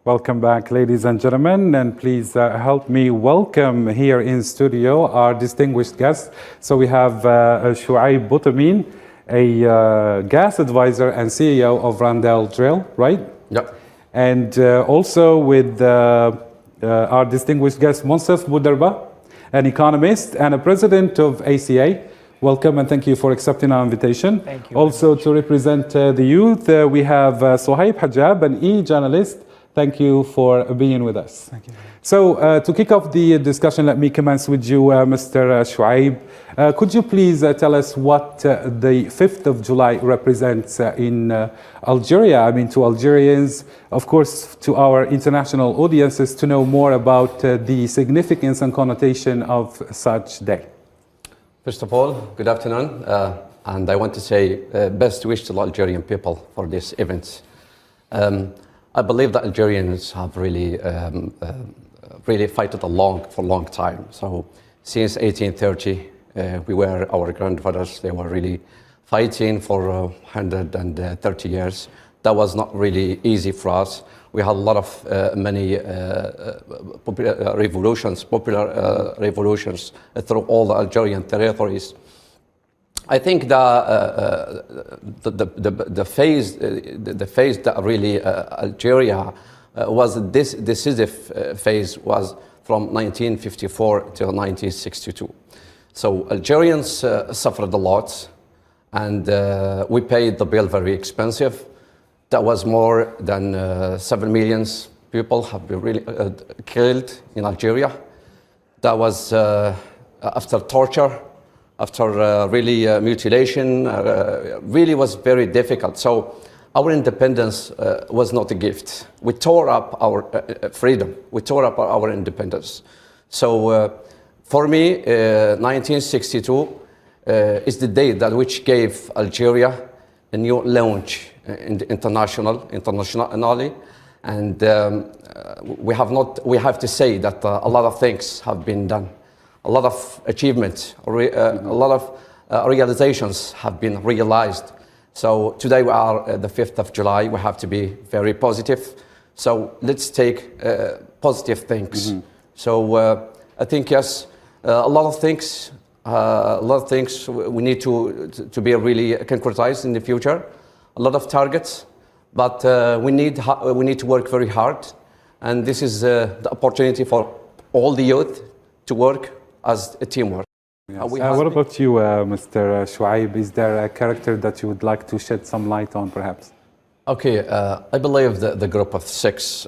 Welcome back, ladies and gentlemen, and please help me welcome here in studio our distinguished guests. So we have Shuaib Boutamin, a gas advisor and CEO of Randell Drill, right? Yep. And also with our distinguished guest, Monsef Boudarba, an economist and a president of ACA. Welcome and thank you for accepting our invitation. Thank you. Also to represent the youth, we have Sohaib Hajab, an e-journalist. Thank you for being with us. Thank you. So to kick off the discussion, let me commence with you, Mr. Shuaib. Could you please tell us what the 5th of July represents in Algeria? I mean, to Algerians, of course, to our international audiences, to know more about the significance and connotation of such day. First of all, good afternoon. And I want to say best wish to the Algerian people for this event. I believe that Algerians have really fought for a long time. So since 1830, our grandfathers, they were really fighting for 130 years. That was not really easy for us. We had a lot of many popular revolutions through all the Algerian territories. I think the phase that really Algeria was this decisive phase was from 1954 till 1962. So Algerians suffered a lot, and we paid the bill very expensive. That was more than 7 million people have been really killed in Algeria. That was after torture, after really mutilation, really was very difficult. So our independence was not a gift. We tore up our freedom. We tore up our independence. So for me, 1962 is the day that which gave Algeria a new launch internationally. And we have to say that a lot of things have been done. A lot of achievements, a lot of realizations have been realized. So today we are the 5th of July. We have to be very positive. So let's take positive things. Mm-hmm. So I think, yes, a lot of things we need to be really concretized in the future. A lot of targets, but we need to work very hard. And this is the opportunity for all the youth to work as a teamwork. Yes. What about you, Mr. Shuaib? Is there a character that you would like to shed some light on, perhaps? Okay, I believe the group of 6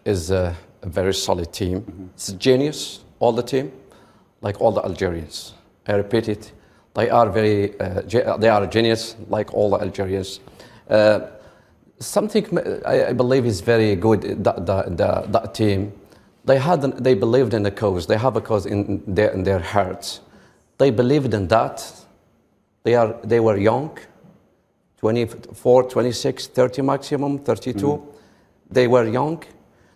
is a very solid team. Mm-hmm. It's genius, all the team, like all the Algerians. I repeat it, they are genius, like all the Algerians. Something I believe is very good, that team. They believed in the cause. They have a cause in their hearts. They believed in that. They were young, 24, 26, 30 maximum, 32. Mm-hmm. They were young.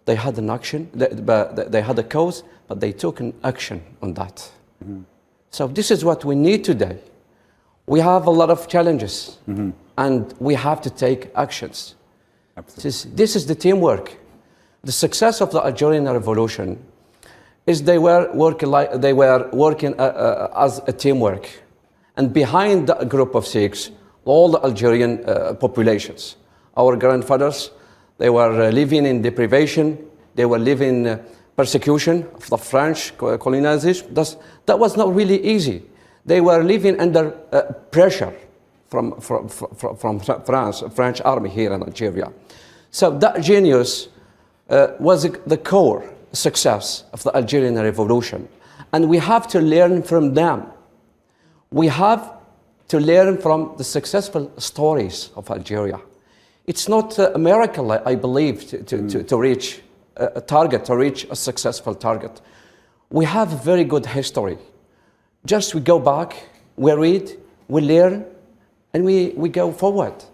They had an action. They had a cause, but they took an action on that. Mm-hmm. So this is what we need today. We have a lot of challenges, mm-hmm. and we have to take actions. This is the teamwork. The success of the Algerian Revolution is they were working as a teamwork, and behind the group of 6, all the Algerian populations. Our grandfathers, they were living in deprivation. They were living in persecution of the French colonization. That was not really easy. They were living under pressure from France, French army here in Algeria. So that genius was the core success of the Algerian Revolution. And we have to learn from them. We have to learn from the successful stories of Algeria. It's not a miracle, I believe, to reach a target, to reach a successful target. We have a very good history. Just we go back, we read, we learn, and we go forward.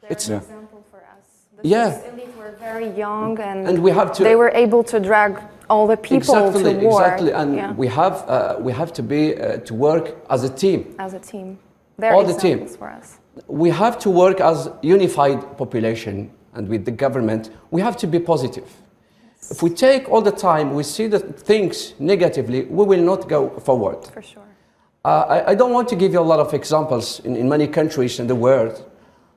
It's an example for us. The elite were very young, and we have to, they were able to drag all the people to war. Exactly, and we have to be to work as a team. As a team, they're all the team for us. We have to work as unified population and with the government, we have to be positive. If we take all the time, we see the things negatively, we will not go forward. For sure. I don't want to give you a lot of examples in many countries in the world.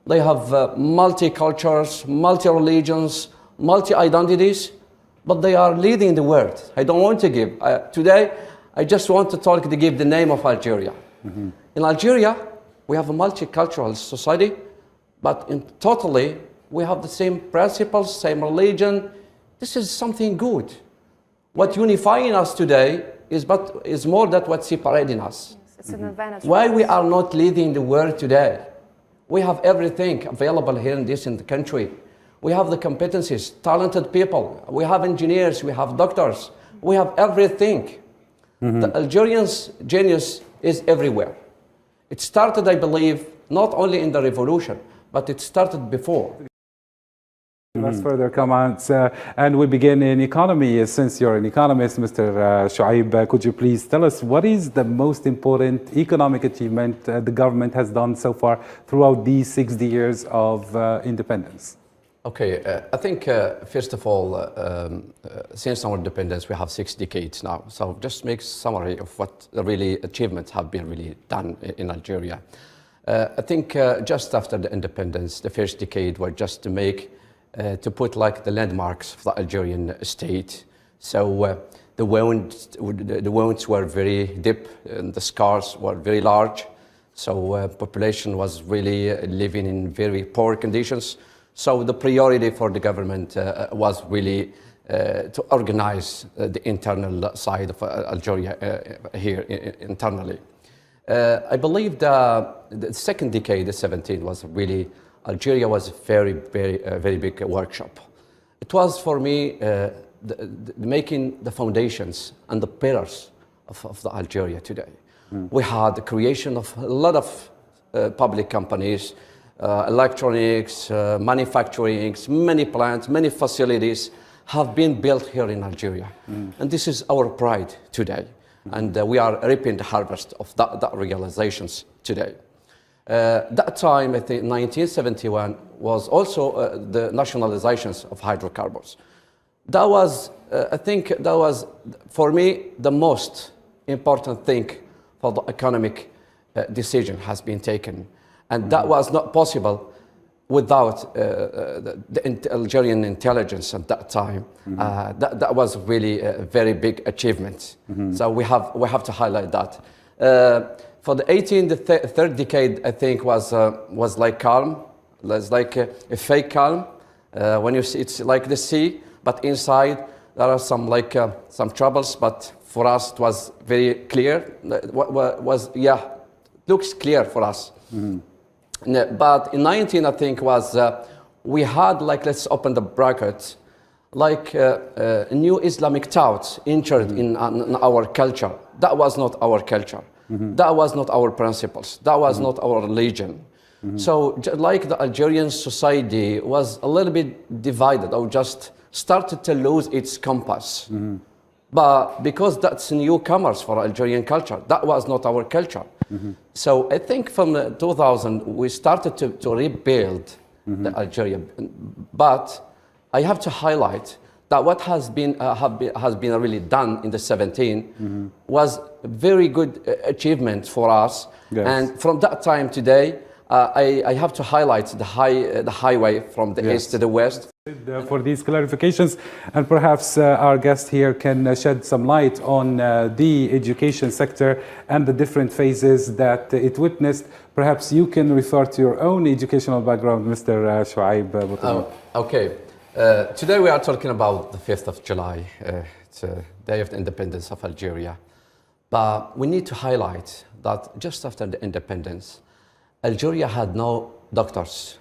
They have multi-cultures, multi-religions, multi-identities, but they are leading the world. I don't want to give. Today, I just want to give the name of Algeria. Mm-hmm. In Algeria, we have a multicultural society, but totally, we have the same principles, same religion. This is something good. What unifying us today is more than what's separating us. Yes, it's an advantage. Why we are not leading the world today? We have everything available here in the country. We have the competencies, talented people. We have engineers, we have doctors. We have everything. Mm-hmm. The Algerians' genius is everywhere. It started, I believe, not only in the revolution, but it started before. Let's further comments, and we begin in economy. Since you're an economist, Mr. Shuaib, could you please tell us what is the most important economic achievement the government has done so far throughout these 60 years of independence? Okay, I think first of all, since our independence, we have 6 decades now. So just make a summary of what the really achievements have been really done in Algeria. I think just after the independence, the first decade was just to put like the landmarks of the Algerian state. So the wounds were very deep and the scars were very large. So population was really living in very poor conditions. So the priority for the government was really to organize the internal side of Algeria here internally. I believe the second decade, the 17th, was really Algeria was a very big workshop. It was for me making the foundations and the pillars of the Algeria today. Mm. We had the creation of a lot of public companies, electronics, manufacturing, many plants, many facilities have been built here in Algeria. Mm. And this is our pride today. Mm. And we are reaping the harvest of that realizations today. That time, I think 1971, was also the nationalizations of hydrocarbons. That was, I think that was, for me, the most important thing for the economic decision has been taken. And that was not possible without the Algerian intelligence at that time. Mm-hmm. That was really a very big achievement. Mm-hmm. So we have to highlight that. For the third decade, I think was like calm. It's like a fake calm. When you see, it's like the sea, but inside there are some troubles. But for us, it was very clear. Looks clear for us. Mm-hmm. But in 19, I think we had let's open the brackets, a new Islamic thought entered in our culture. That was not our culture. Mm-hmm. That was not our principles. That was not our religion. Mm-hmm. So like the Algerian society was a little bit divided or just started to lose its compass. Mm-hmm. But because that's newcomers for Algerian culture, that was not our culture. Mm-hmm. So I think from 2000, we started to rebuild the Algeria. But I have to highlight that what has been really done in the 17 was a very good achievement for us. Yes. And from that time today, I have to highlight the highway from the east to the west. For these clarifications, and perhaps our guest here can shed some light on the education sector and the different phases that it witnessed. Perhaps you can refer to your own educational background, Mr. Shuaib. Okay. Today we are talking about the 5th of July. It's a day of the independence of Algeria. But we need to highlight that just after the independence, Algeria had no doctors,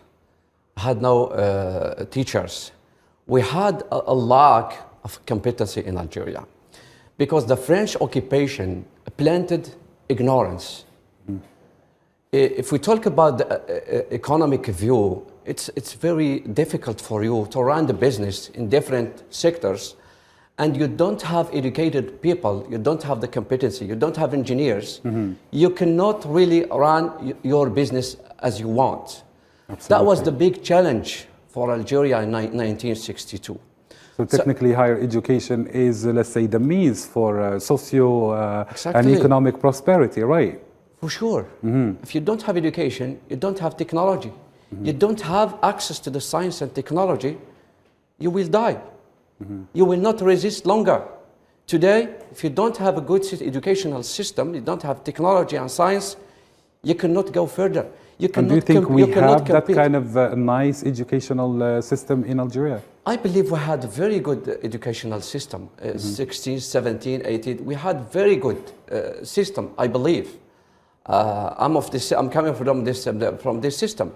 had no teachers. We had a lack of competency in Algeria because the French occupation planted ignorance. If we talk about the economic view, it's very difficult for you to run the business in different sectors, and you don't have educated people, you don't have the competency, you don't have engineers. You cannot really run your business as you want. Absolutely. That was the big challenge for Algeria in 1962. So technically, higher education is, let's say, the means for socio and Exactly. economic prosperity, right? For sure. If you don't have education, you don't have technology. You don't have access to the science and technology, you will die. You will not resist longer. Today, if you don't have a good educational system, you don't have technology and science, you cannot go further. You And do you cannot think we have that compete. kind of nice educational system in Algeria? I believe we had a very good educational system, 16, 17, 18. We had very good system, I believe. I'm coming from this system.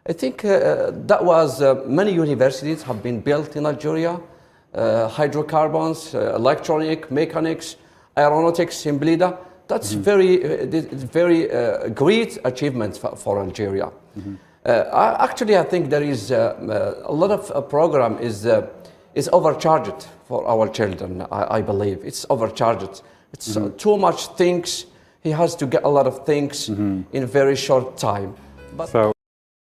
I think that was many universities have been built in Algeria, hydrocarbons, electronic, mechanics, aeronautics in Blida. That's very great achievement for Algeria. Actually, I think there is a lot of program is overcharged for our children. I believe it's overcharged. It's too much things. He has to get a lot of things in a very short time. But So